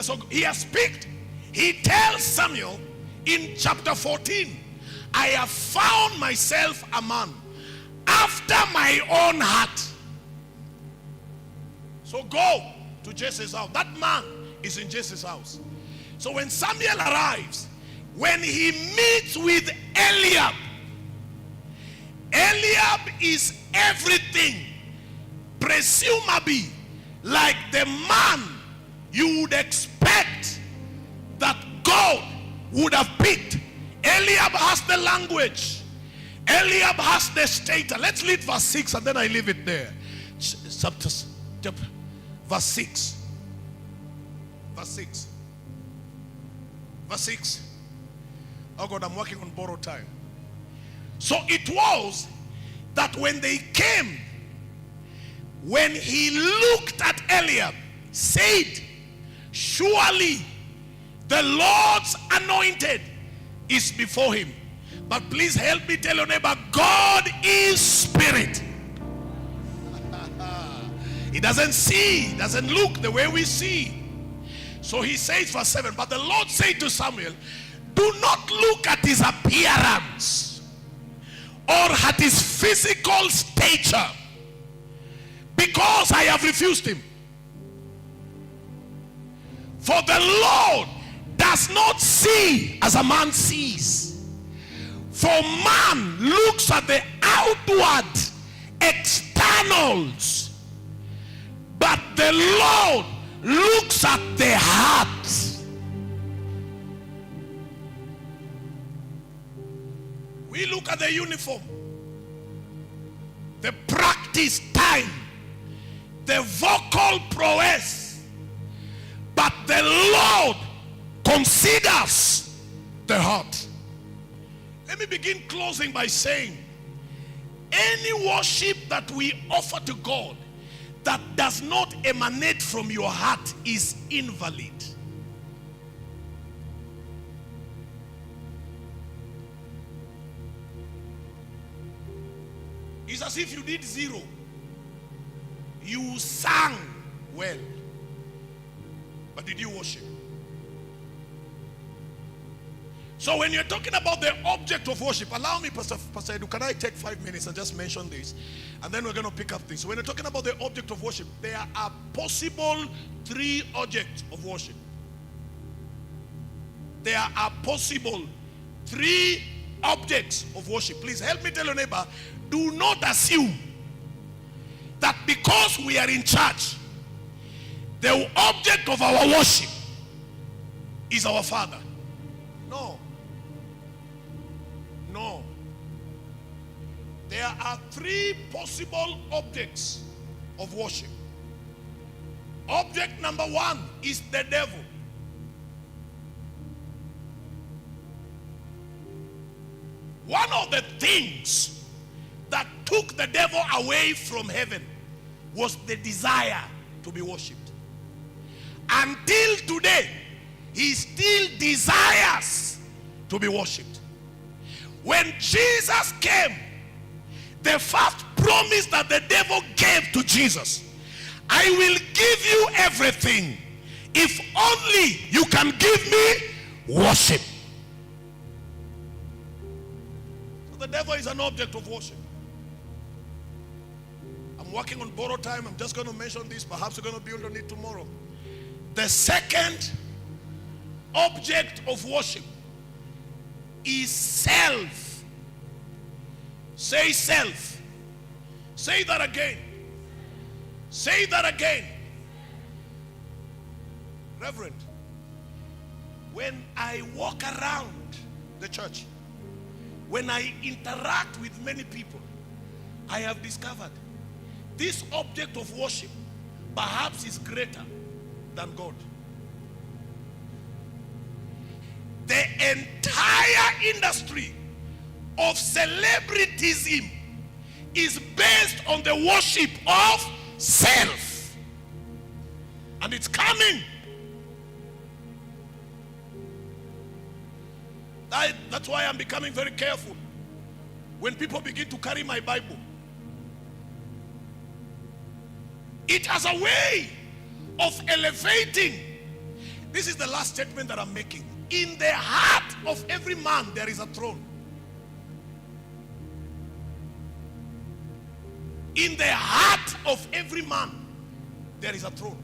So he has picked. He tells Samuel in chapter 14, I have found myself a man after my own heart. So go to Jesse's house. That man is in Jesse's house. So when Samuel arrives, when he meets with Eliab, Eliab is everything, presumably like the man you would expect that God would have picked. Eliab has the language. Eliab has the status. Let's read verse 6 and then I leave it there. Verse 6. Verse 6. Verse 6. Oh God, I'm working on borrowed time. So it was that when they came, when he looked at Eliab, said, surely the Lord's anointed is before him. But please help me tell your neighbor, God is spirit. He doesn't see, doesn't look the way we see. So he says, verse 7, but the Lord said to Samuel, do not look at his appearance or at his physical stature, because I have refused him. For the Lord does not see as a man sees. For man looks at the outward externals, but the Lord looks at the heart. We look at the uniform, the practice time, the vocal prowess, but the Lord considers the heart. Let me begin closing by saying, any worship that we offer to God that does not emanate from your heart is invalid. It's as if you did zero. You sang well, but did you worship? So when you're talking about the object of worship, allow me, Pastor Edu, can I take 5 minutes and just mention this? And then we're going to pick up things. So when you're talking about the object of worship, there are possible 3 objects of worship. There are possible 3 objects of worship. Please help me tell your neighbor, do not assume that because we are in church, the object of our worship is our Father. No. No. There are 3 possible objects of worship. Object number 1 is the devil. One of the things that took the devil away from heaven was the desire to be worshipped. Until today, he still desires to be worshipped. When Jesus came, the first promise that the devil gave to Jesus, I will give you everything if only you can give me worship. So the devil is an object of worship. I'm working on borrowed time. I'm just going to mention this. Perhaps we're going to build on it tomorrow. The second object of worship is self. Say self. Say that again. Say that again. Reverend, when I walk around the church, when I interact with many people, I have discovered this object of worship perhaps is greater than God. The entire industry of celebrityism is based on the worship of self. And it's coming. That's why I'm becoming very careful when people begin to carry my Bible. It has a way of elevating This is the last statement that I'm making. In the heart of every man there is a throne. In the heart of every man there is a throne.